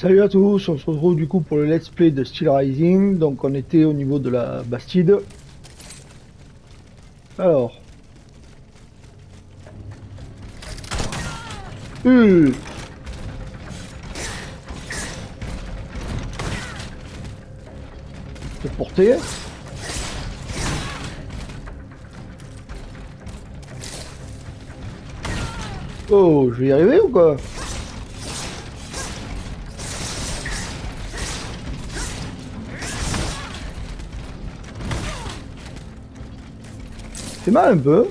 Salut à tous, on se retrouve du coup pour le let's play de Steelrising. Donc on était au niveau de la Bastide. Alors, euh, c'est porté. Oh, je vais y arriver ou quoi? C'est mal un peu.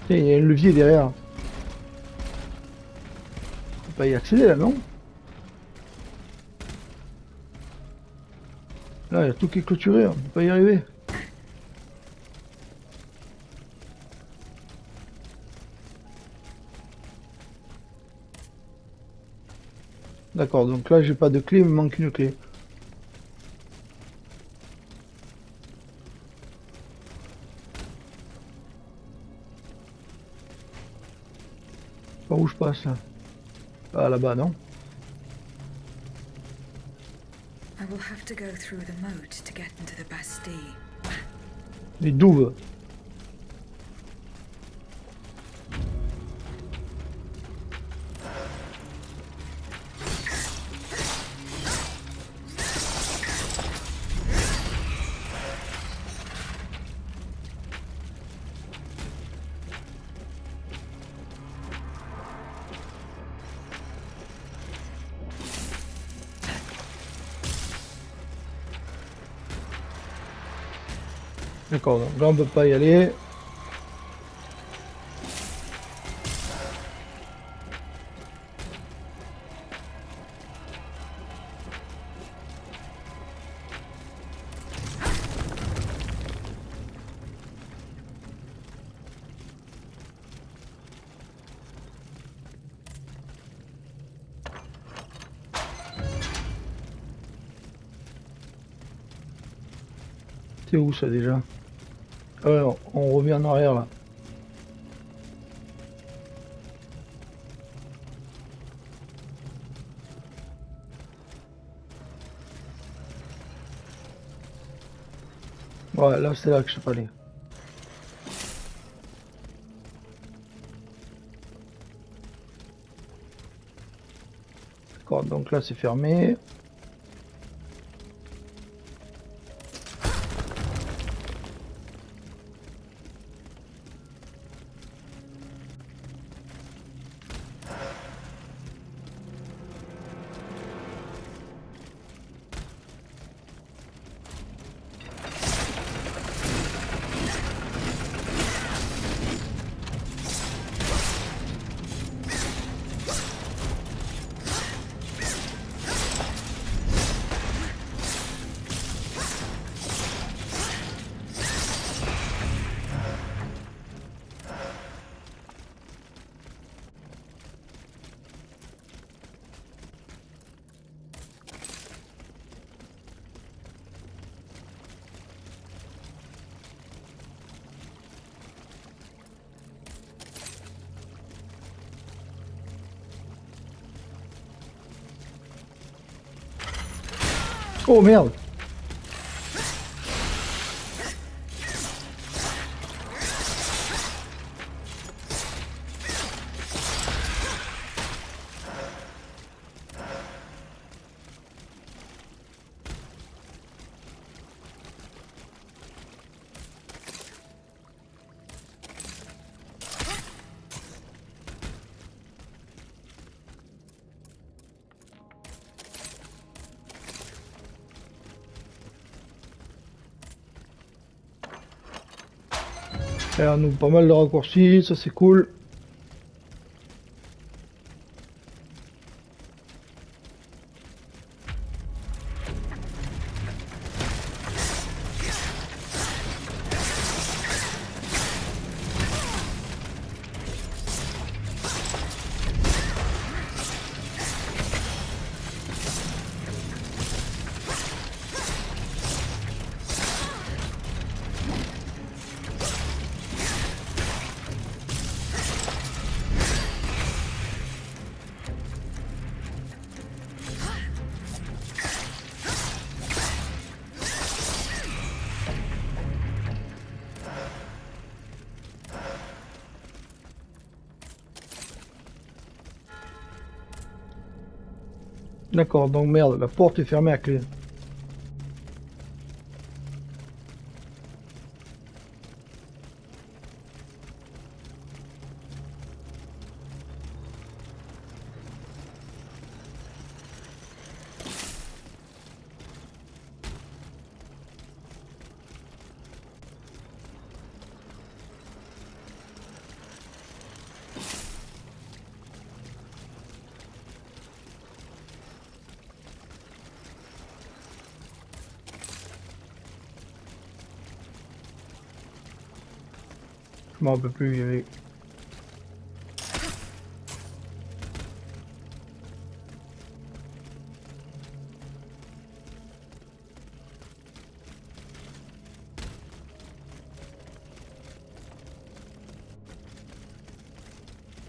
Tiens, il y a un levier derrière. On peut pas y accéder là, non? Là, il y a tout qui est clôturé, on peut pas y arriver. D'accord, donc là j'ai pas de clé, il me manque une clé. Par où je passe là? Ah là-bas, non? I will have to go through the moat to get into the Bastille. Les douves. D'accord, donc là on peut pas y aller. C'est où ça déjà? Alors, on revient en arrière là. Ouais, là c'est là que je sais pas aller. D'accord, donc là c'est fermé. Oh merde! Alors, nous pas mal de raccourcis, ça c'est cool. D'accord, donc merde, la porte est fermée à clé. Je m'en rappelle plus, il y avait...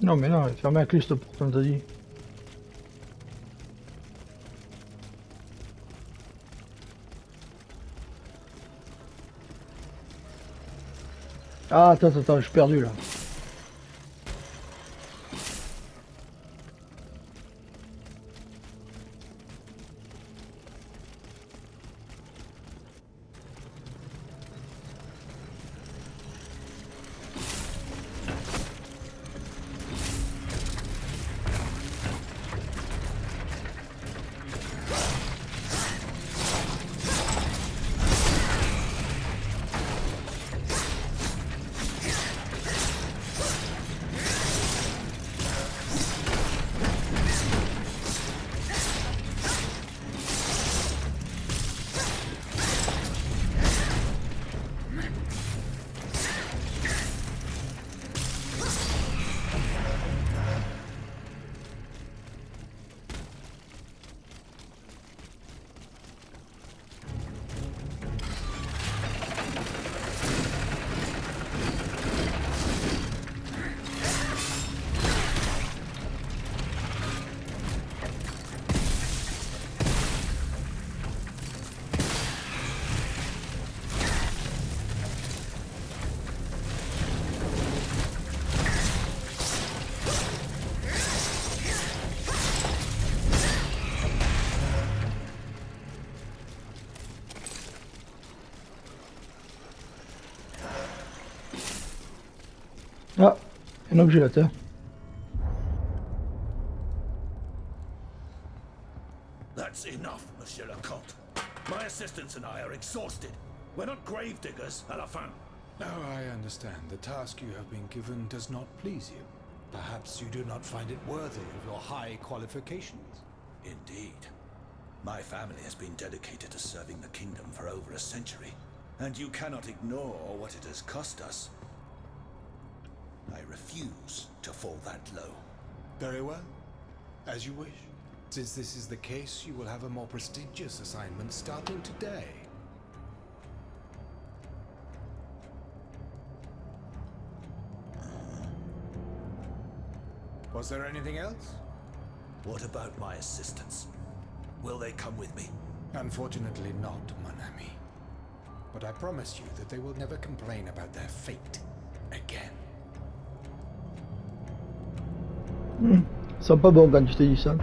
Non mais non, elle est fermée à clé cette porte, on t'a dit. Ah attends, attends, je suis perdu là. Ah, un objet là, terre. That's enough, Monsieur le Comte. My assistants and I are exhausted. We're not grave diggers, à la fin. Oh, I understand. The task you have been given does not please you. Perhaps you do not find it worthy of your high qualifications. Indeed. My family has been dedicated to serving the kingdom for over a century, and you cannot ignore what it has cost us. I refuse to fall that low. Very well. As you wish. Since this is the case, you will have a more prestigious assignment starting today. Was there anything else? What about my assistants? Will they come with me? Unfortunately not, mon ami. But I promise you that they will never complain about their fate again. C'est pas bon quand tu t'es dit ça.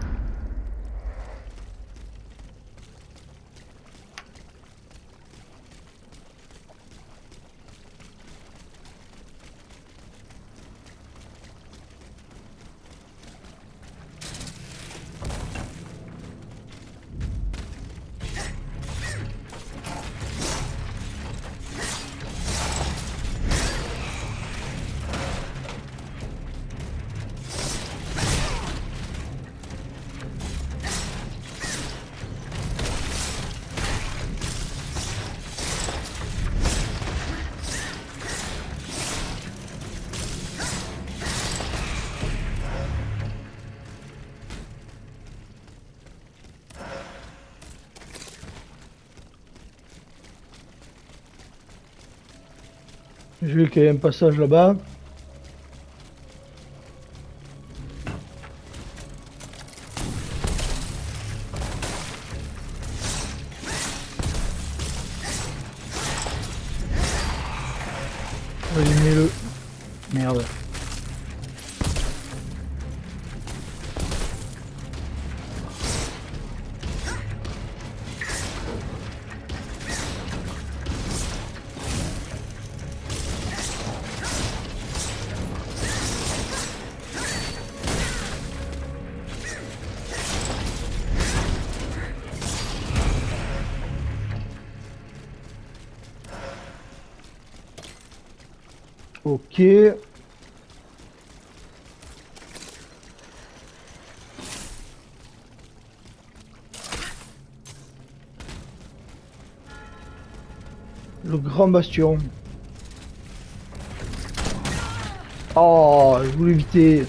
J'ai vu qu'il y a un passage là-bas. Vas-y, mets-le. Merde. Ok. Le grand bastion. Oh, je voulais éviter.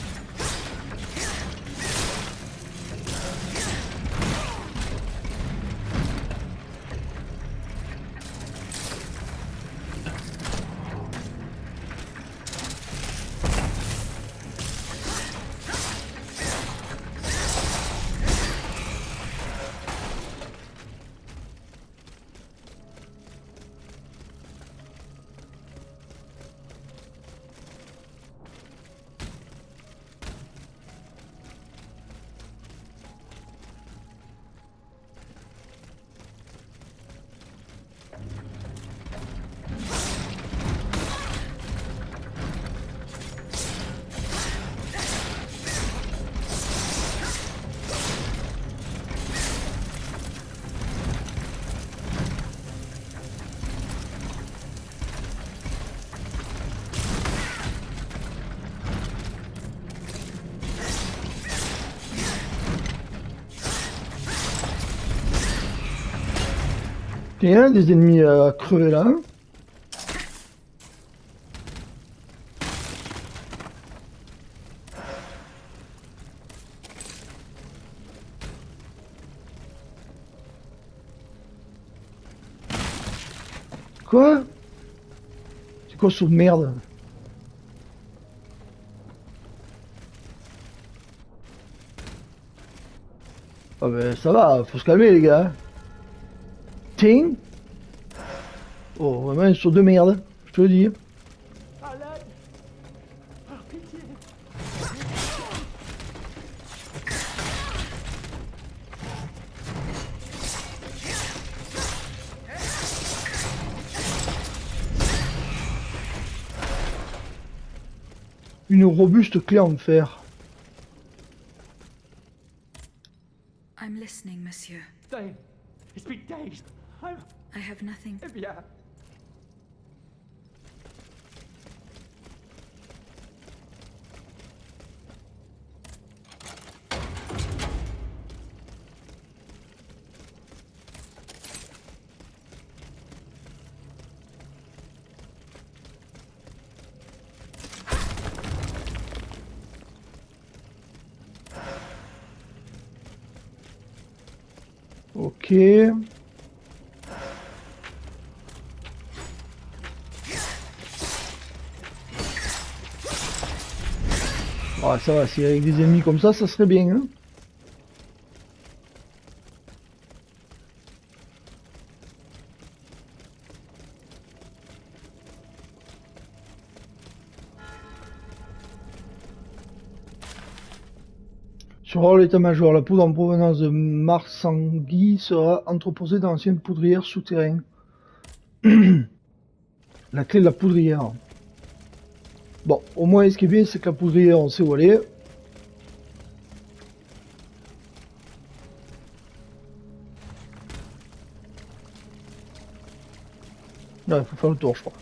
Il y a des ennemis à crever là. Quoi? C'est quoi ce merde? Ah ben ça va, faut se calmer les gars. Ting. Oh vraiment sur de merde, je te le dis. Une robuste clé en fer. I'm listening, monsieur. Dave, it's been days. I have nothing. Yeah. Ok. Ah ça va, si avec des ennemis comme ça serait bien. Hein. Sur l'état-major, la poudre en provenance de Marsangui sera entreposée dans l'ancienne poudrière souterraine. La clé de la poudrière. Bon, au moins ce qui est bien, c'est que la poudrière, on sait où elle est. Là, il faut faire le tour, je crois.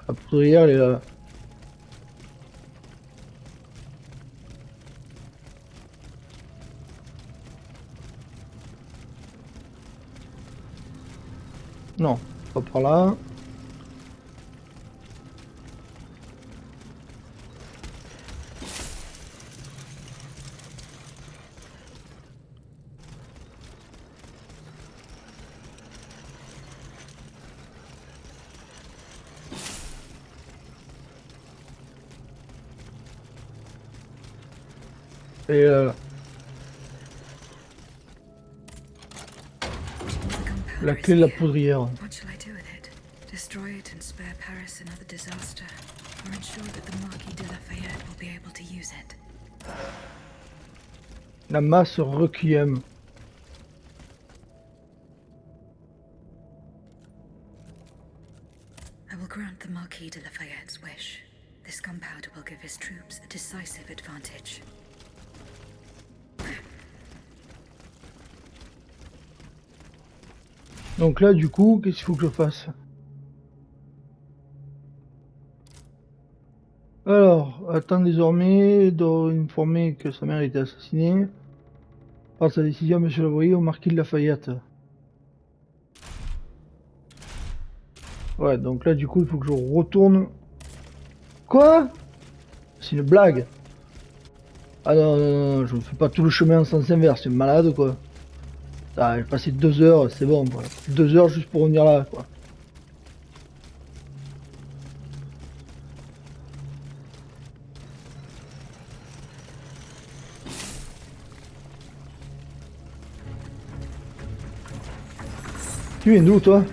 La poudrière, elle est là. Non, pas par là. Et The la gunpowder clé is de la here. poudrière. What shall I do with it? Destroy it and spare Paris another disaster, or ensure that the Marquis de Lafayette will be able to use it? La masse requiem. I will grant the Marquis de Lafayette's wish. This gunpowder will give his troops a decisive advantage. Donc là, du coup, qu'est-ce qu'il faut que je fasse? Alors, attend désormais d'informer que sa mère a été assassinée par sa décision, monsieur le voyer, au marquis de Lafayette. Ouais, donc là, du coup, il faut que je retourne. Quoi? C'est une blague. Ah non, non, non, je ne fais pas tout le chemin en sens inverse, c'est malade quoi. Ah, j'ai passé 2 heures, c'est bon quoi. 2 heures juste pour venir là quoi. Tu viens d'où toi?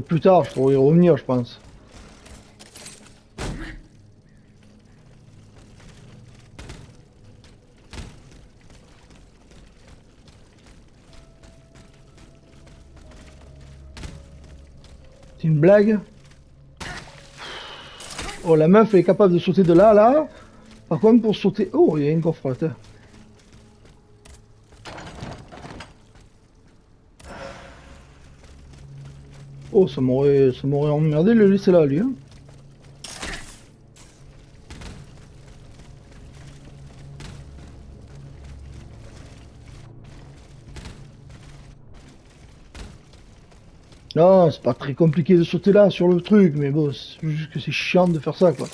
Plus tard, je pourrais y revenir je pense. C'est une blague? Oh la meuf elle est capable de sauter de là à là. Par contre pour sauter... Oh il y a une coffre là. Oh ça m'aurait emmerdé de le laisser là lui hein. Non, c'est pas très compliqué de sauter là sur le truc, mais bon, c'est juste que c'est chiant de faire ça quoi.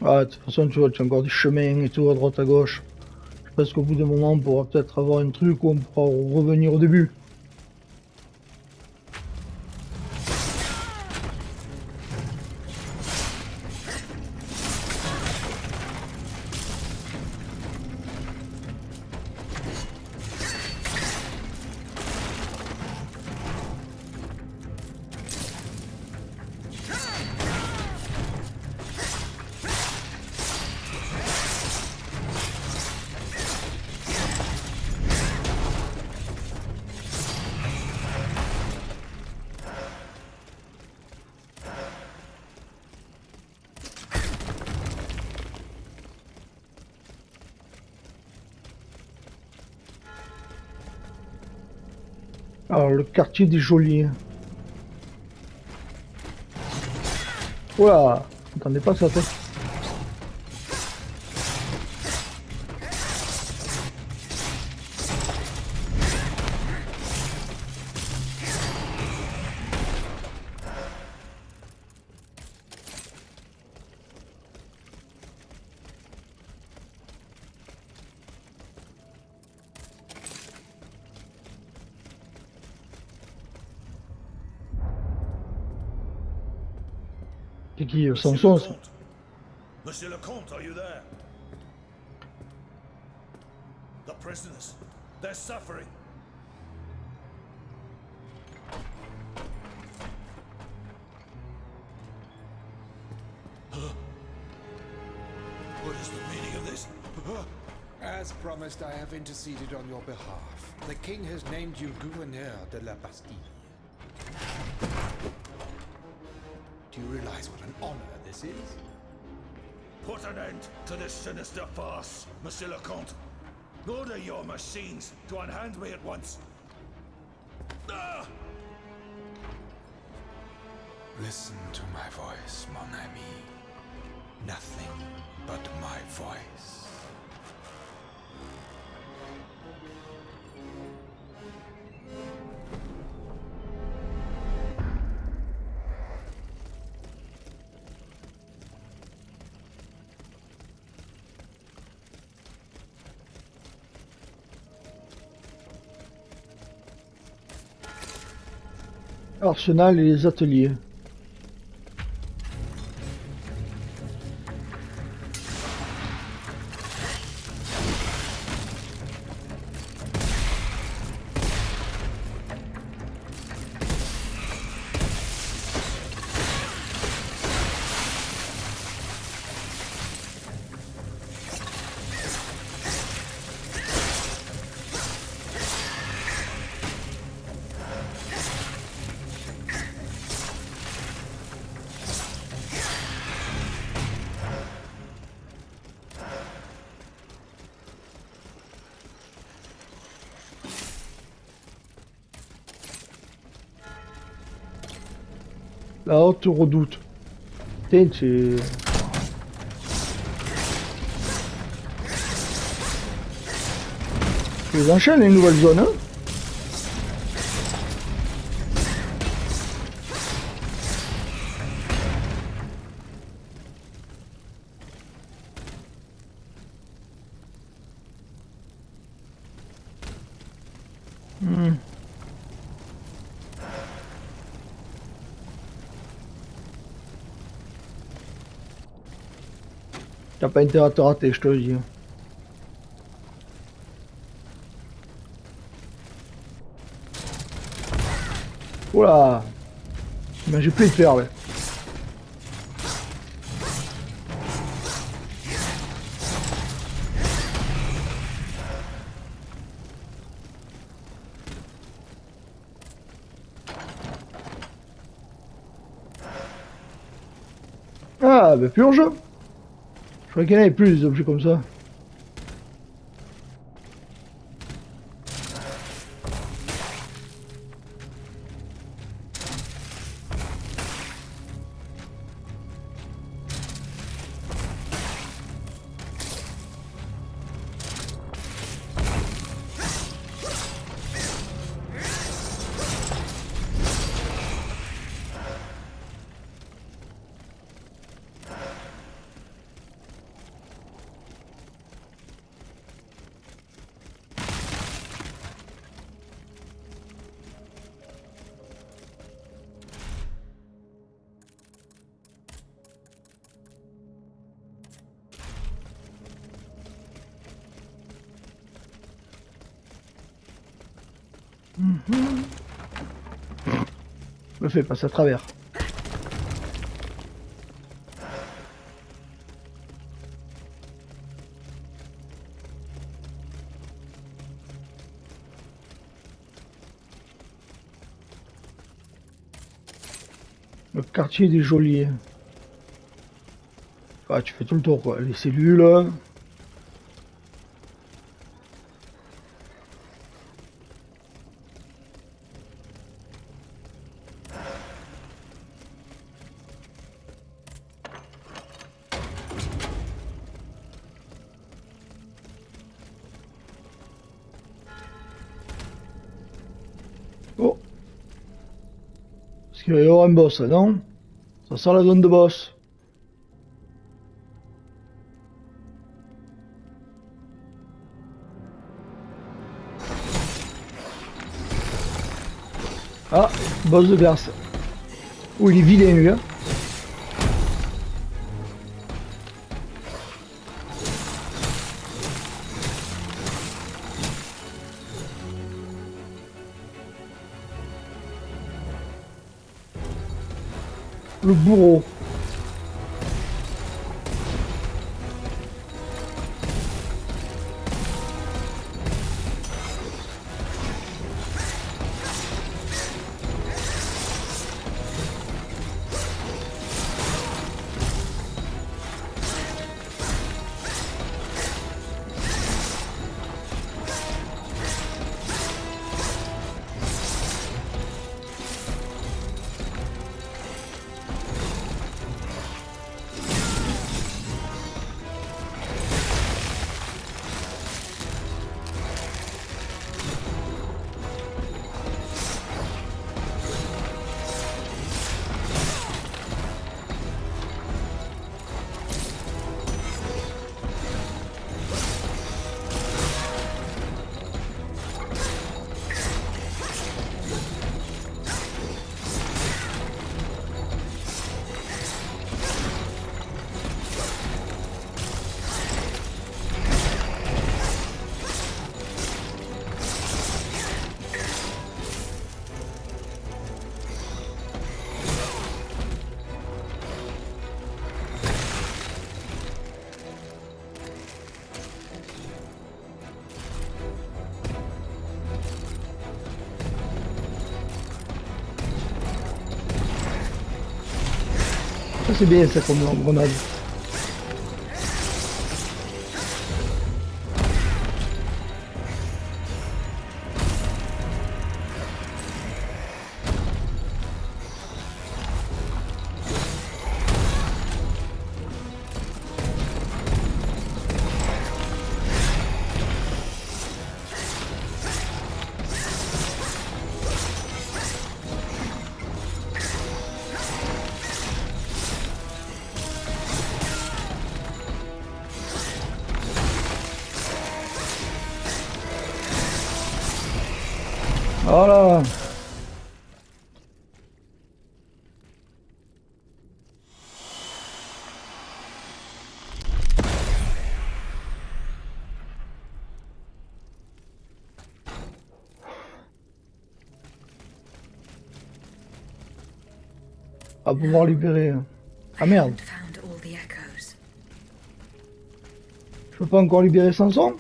Ah, de toute façon, tu vois, tu as encore des chemins et tout à droite à gauche. Je pense qu'au bout d'un moment, on pourra peut-être avoir un truc où on pourra revenir au début. Alors, le quartier des Jolis. Oula, j'entendais pas ça tête. C'est qui Monsieur Samson le ça? Comte. Monsieur le Comte, are you there? The prisoners, they're suffering. What is the meaning of this? As promised, I have interceded on your behalf. The king has named you gouverneur de la Bastille. Do you realize what an honor this is? Put an end to this sinister farce, Monsieur le Comte. Order your machines to unhand me at once. Ah! Listen to my voice, mon ami. Nothing but my voice. Arsenal et les ateliers. La haute redoute. Putain, c'est... Tu les enchaînes les nouvelles zones, hein? T'as pas intérêt à te rater, je te le dis. Oula! Mais j'ai plus de faire, ouais. Ah, bah purge! Je crois qu'il y en avait plus des objets comme ça. Me fais passer à travers. Le quartier des geôliers. Ah, tu fais tout le tour quoi. Les cellules. Oh. Est-ce qu'il va y avoir un boss là, non? Ça sent la zone de boss. Ah, boss de glace. Oh, il est vilain lui, hein. Le bourreau. Ça c'est bien ça comme grenade. Voilà. À pouvoir libérer. Ah merde. Haven't found all the echoes. Je peux pas encore libérer Samson?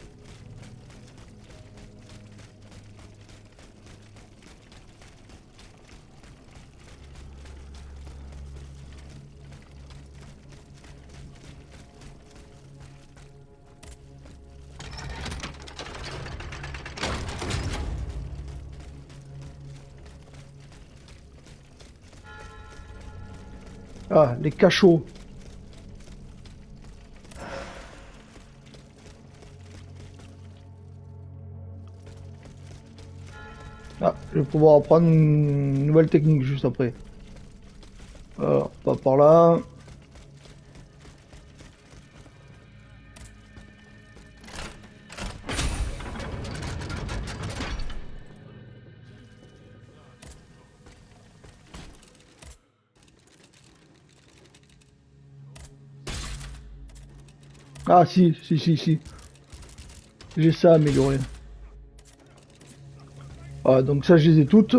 Ah, les cachots. Ah, je vais pouvoir apprendre une nouvelle technique juste après. Alors, pas par là. Ah si. J'ai ça amélioré. Ah, donc ça je les ai toutes.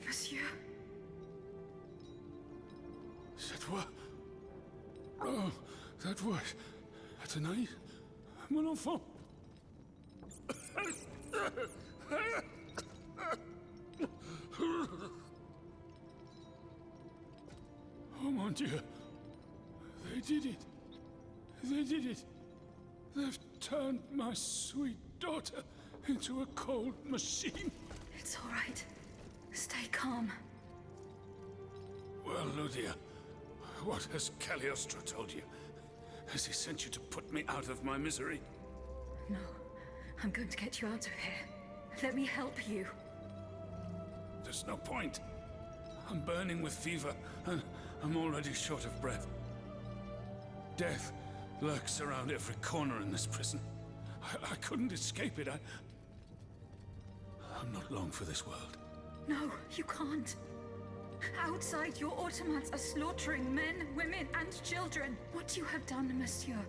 Monsieur, Cette voix. Oh, that voix. Athénaïs, mon enfant. Oh mon Dieu. They did it. They did it. They've turned my sweet daughter into a cold machine. it's all right. Stay calm. Well, Ludia, what has Cagliostro told you? Has he sent you to put me out of my misery? No, I'm going to get you out of here. Let me help you. There's no point. I'm burning with fever, and I'm already short of breath. Death lurks around every corner in this prison. I couldn't escape it. I'm not long for this world. No, you can't. Outside, your automats are slaughtering men, women, and children. What you have done, monsieur,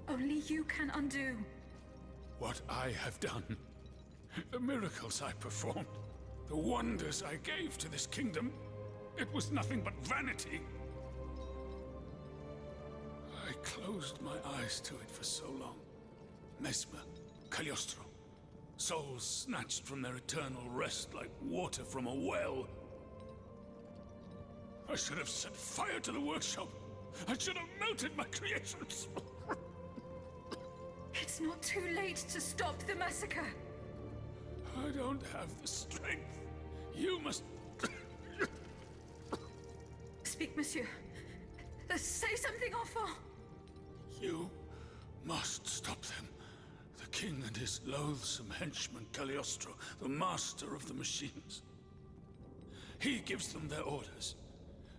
only you can undo. What I have done, the miracles I performed, the wonders I gave to this kingdom, it was nothing but vanity. I closed my eyes to it for so long. Mesmer, Cagliostro, souls snatched from their eternal rest like water from a well. I should have set fire to the workshop. I should have melted my creations. It's not too late to stop the massacre. I don't have the strength. You must... Speak, monsieur. Say something, enfant. You must stop them. The king and his loathsome henchman, Cagliostro, the master of the machines. He gives them their orders.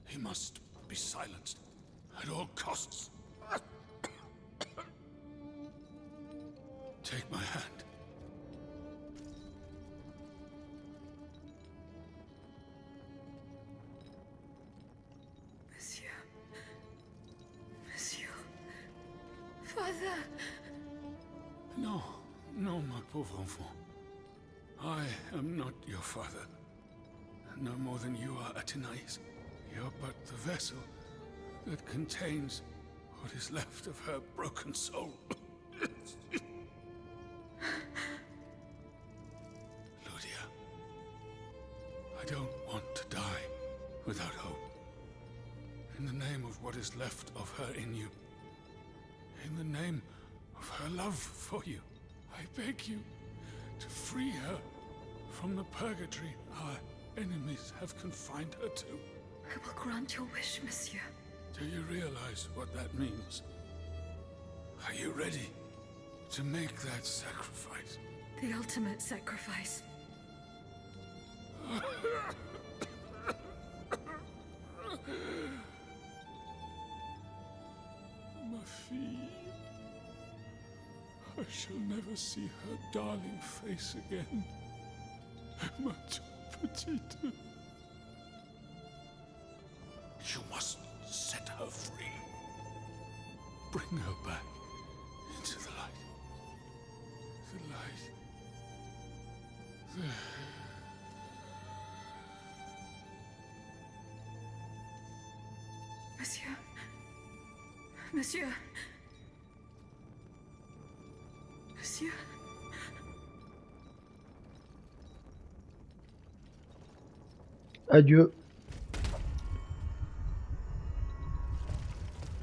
He must be silenced at all costs. Take my hand. Monsieur. Monsieur. Father. No, no, my pauvre enfant. I am not your father. No more than you are Athénaïs. You're but the vessel that contains what is left of her broken soul. Ludia, I don't want to die without hope. In the name of what is left of her in you, in the name of her love for you, I beg you to free her from the purgatory our enemies have confined her to. I will grant your wish, monsieur. Do you realize what that means? Are you ready to make that sacrifice? The ultimate sacrifice. Ma fille. I shall never see her darling face again. Ma petite. You must set her free. Bring her back into the light. The light. Monsieur. Monsieur. Monsieur. Adieu.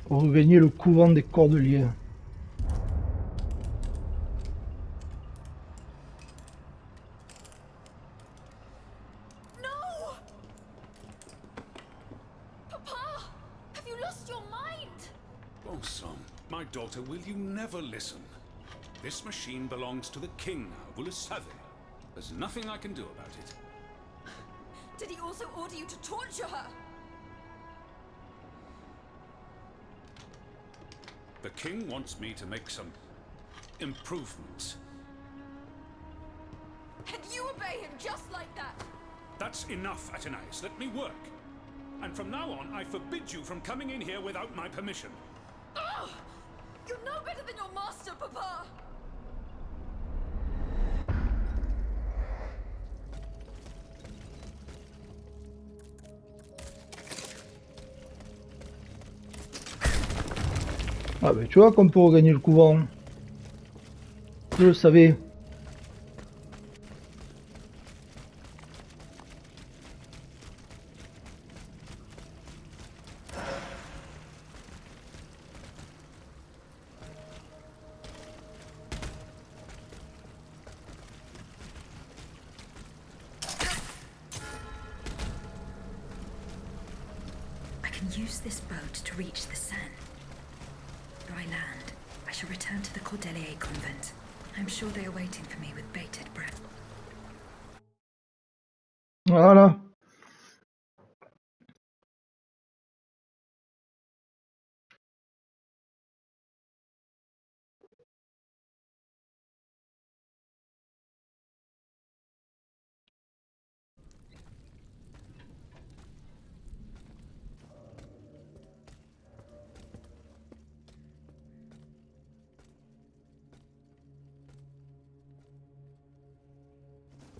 Regagner le couvent des Cordeliers. No! Papa! Have you lost your mind? Bon sang, my daughter, will you never listen? This machine belongs to the king, vous le savez. There's nothing I can do about it. Did he also order you to torture her? The king wants me to make some improvements. And you obey him just like that? That's enough, Athénaïs. Let me work. And from now on, I forbid you from coming in here without my permission. Ugh! You're no better than your master, Papa! Ah ben tu vois qu'on peut regagner le couvent. Je le savais. I can use this boat to reach the Seine. Where I land, I shall return to the Cordelier convent. I'm sure they are waiting for me with bated breath. Voilà.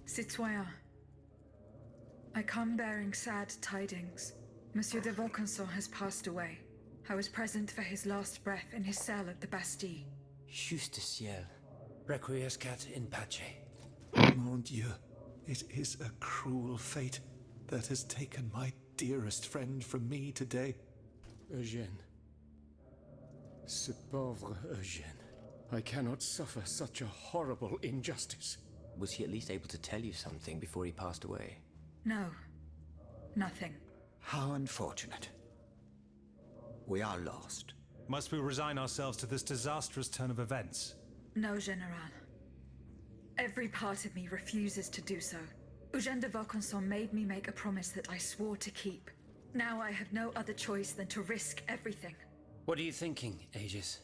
Citoyen, I come bearing sad tidings. Monsieur de Vaucanson has passed away. I was present for his last breath in his cell at the Bastille. Juste ciel. Requiescat in pace. Mon Dieu, it is a cruel fate that has taken my dearest friend from me today. Eugène. Ce pauvre Eugène. I cannot suffer such a horrible injustice. Was he at least able to tell you something before he passed away? No. Nothing. How unfortunate. We are lost. Must we resign ourselves to this disastrous turn of events? No, General. Every part of me refuses to do so. Eugène de Vaucanson made me make a promise that I swore to keep. Now I have no other choice than to risk everything. What are you thinking, Aegis?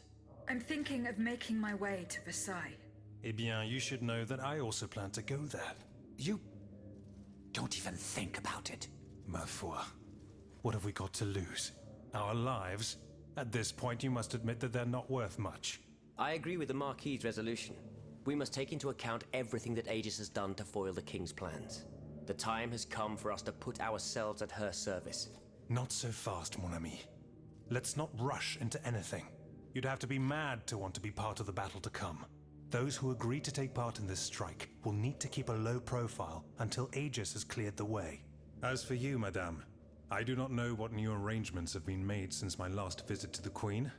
I'm thinking of making my way to Versailles. Eh bien, you should know that I also plan to go there. You don't even think about it. Ma foi. What have we got to lose? Our lives? At this point, you must admit that they're not worth much. I agree with the Marquis's resolution. We must take into account everything that Aegis has done to foil the King's plans. The time has come for us to put ourselves at her service. Not so fast, mon ami. Let's not rush into anything. You'd have to be mad to want to be part of the battle to come. Those who agree to take part in this strike will need to keep a low profile until Aegis has cleared the way. As for you, madame, I do not know what new arrangements have been made since my last visit to the Queen,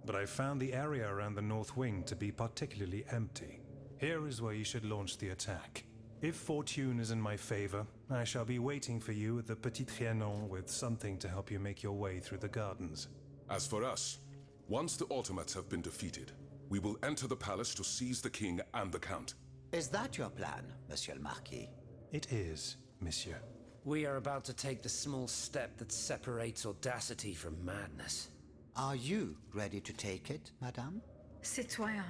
but I found the area around the North Wing to be particularly empty. Here is where you should launch the attack. If fortune is in my favor, I shall be waiting for you at the Petit Trianon with something to help you make your way through the gardens. As for us, once the Automats have been defeated, we will enter the palace to seize the king and the count. Is that your plan, Monsieur le Marquis? It is, monsieur. We are about to take the small step that separates audacity from madness. Are you ready to take it, madame? Citoyen,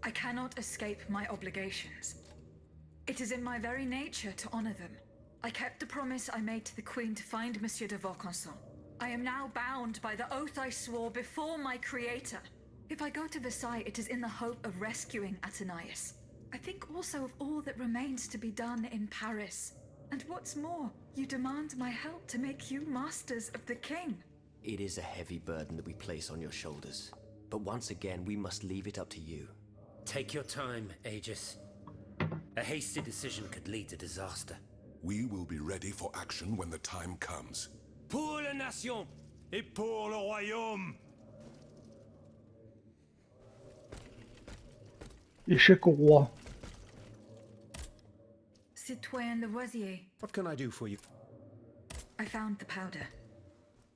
I cannot escape my obligations. It is in my very nature to honor them. I kept the promise I made to the Queen to find Monsieur de Vaucanson. I am now bound by the oath I swore before my creator. If I go to Versailles, it is in the hope of rescuing Athenais. I think also of all that remains to be done in Paris. And what's more, you demand my help to make you masters of the king. It is a heavy burden that we place on your shoulders. But once again, we must leave it up to you. Take your time, Aegis. A hasty decision could lead to disaster. We will be ready for action when the time comes. Pour la nation! Et pour le royaume! Échec au roi. Citoyen Lavoisier, What can I do for you? I found the powder.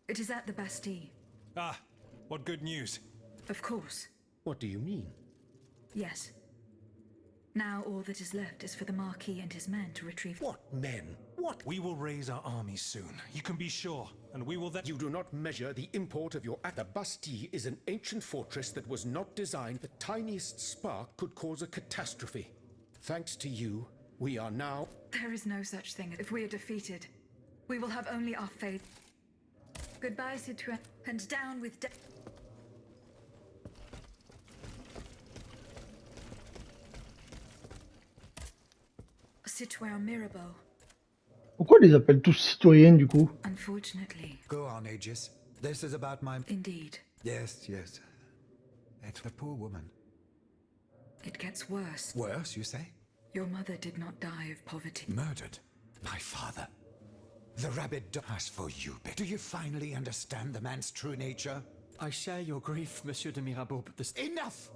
It is at the Bastille. Ah, what good news. Of course. What do you mean? Yes. Now all that is left is for the Marquis and his men to retrieve... What men? What? We will raise our army soon, you can be sure, and we will then... You do not measure the import of your act. The Bastille is an ancient fortress that was not designed. The tiniest spark could cause a catastrophe. Thanks to you, we are now... There is no such thing. If we are defeated, we will have only our faith. Goodbye, Citoyen, and down with Citoyen Mirabeau. Pourquoi ils les appellent tous citoyens du coup? Unfortunately. Go on, Aegis. This is about my... Indeed. Yes, yes. It's the poor woman. It gets worse. Worse, you say? Your mother did not die of poverty. Murdered. My father. The rabid As for you, do you finally understand the man's true nature? I share your grief, Monsieur de Mirabeau, but this... Enough!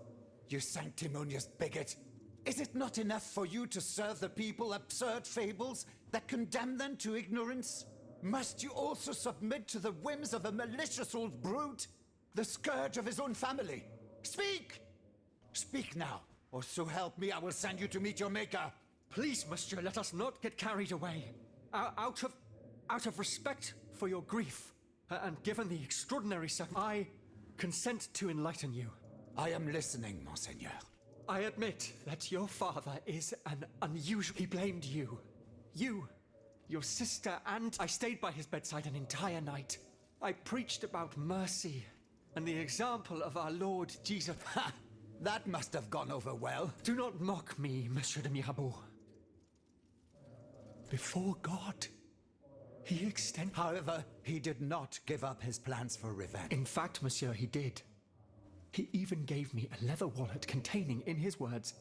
You sanctimonious bigot! Is it not enough for you to serve the people absurd fables that condemn them to ignorance? Must you also submit to the whims of a malicious old brute? The scourge of his own family? Speak! Speak now, or so help me, I will send you to meet your maker! Please, monsieur, let us not get carried away. Out of respect for your grief, and given the extraordinary I consent to enlighten you. I am listening, Monseigneur. I admit that your father is an unusual... He blamed you. You, your sister, and I stayed by his bedside an entire night. I preached about mercy and the example of our Lord Jesus. Ha! That must have gone over well. Do not mock me, Monsieur de Mirabeau. before God. He extended... However, he did not give up his plans for revenge. In fact, monsieur, he did. He even gave me a leather wallet containing, in his words,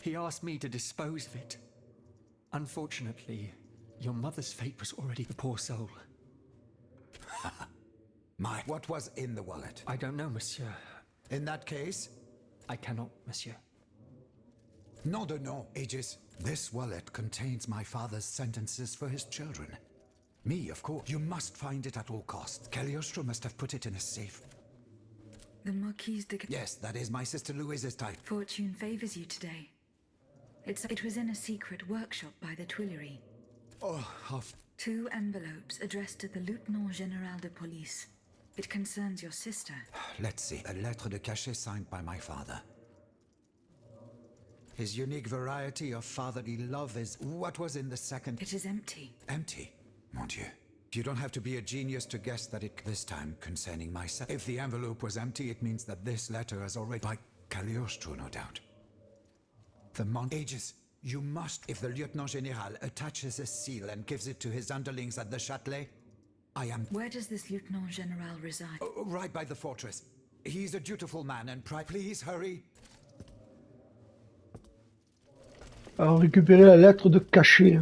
he asked me to dispose of it. Unfortunately, your mother's fate was already the poor soul. What was in the wallet? I don't know, monsieur. In that case? I cannot, monsieur. No, Aegis. This wallet contains my father's sentences for his children. Me, of course. You must find it at all costs. Cagliostro must have put it in a safe. The Marquise de... Yes, that is my sister Louise's type. Fortune favors you today. It was in a secret workshop by the Tuileries. Oh, how... 2 envelopes addressed to the Lieutenant General de Police. It concerns your sister. Let's see. A lettre de cachet signed by my father. His unique variety of fatherly love is... What was in the second? It is empty. Empty? Mon Dieu. You don't have to be a genius to guess that it... This time, concerning myself. If the envelope was empty, it means that this letter is already... By Cagliostro, no doubt. The Aegis, you must... If the Lieutenant General attaches a seal and gives it to his underlings at the Châtelet, I am... Where does this Lieutenant General reside? Right by the fortress. He's a dutiful man and please hurry. Alors récupérer la lettre de cachet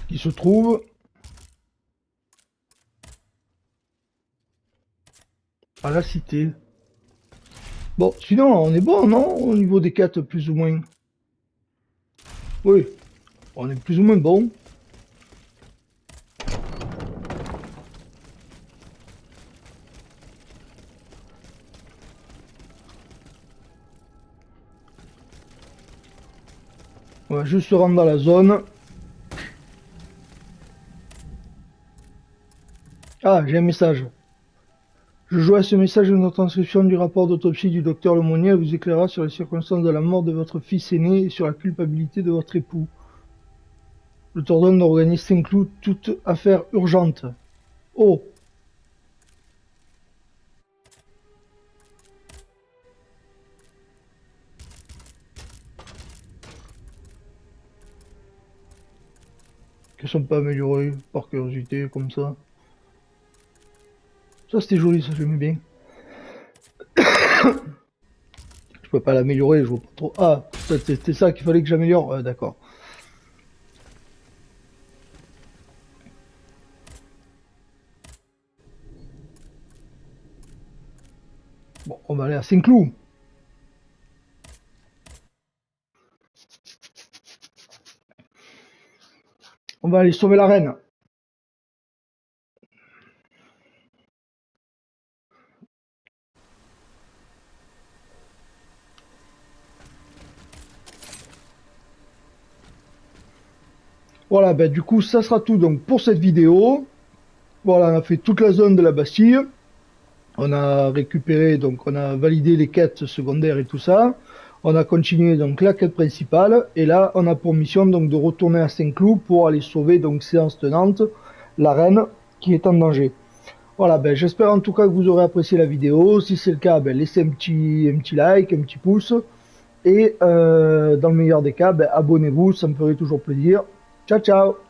qui se trouve à la cité. Bon, sinon on est bon, non? Au niveau des quêtes, plus ou moins. Oui, on est plus ou moins bon. On va juste se rendre dans la zone. Ah, j'ai un message. Je joins à ce message une transcription du rapport d'autopsie du docteur Lemonnier. Elle vous éclairera sur les circonstances de la mort de votre fils aîné et sur la culpabilité de votre époux. Je t'ordonne d'organiser Saint-Cloud toute affaire urgente. Oh! Qui sont pas améliorés par curiosité comme ça. Ça c'était joli, ça j'aimais bien. Je peux pas l'améliorer, je vois pas trop. Ah, c'était ça qu'il fallait que j'améliore. D'accord. Bon, on va aller à Saint-Cloud. On va aller sauver la reine. Voilà, ben du coup ça sera tout donc pour cette vidéo. Voilà, on a fait toute la zone de la Bastille. On a récupéré, donc on a validé les quêtes secondaires et tout ça. On a continué donc la quête principale. Et là, on a pour mission donc de retourner à Saint-Cloud pour aller sauver, donc séance tenante, la reine qui est en danger. Voilà, ben j'espère en tout cas que vous aurez apprécié la vidéo. Si c'est le cas, ben laissez un petit like, un petit pouce. Et dans le meilleur des cas, ben abonnez-vous, ça me ferait toujours plaisir. Ciao, ciao!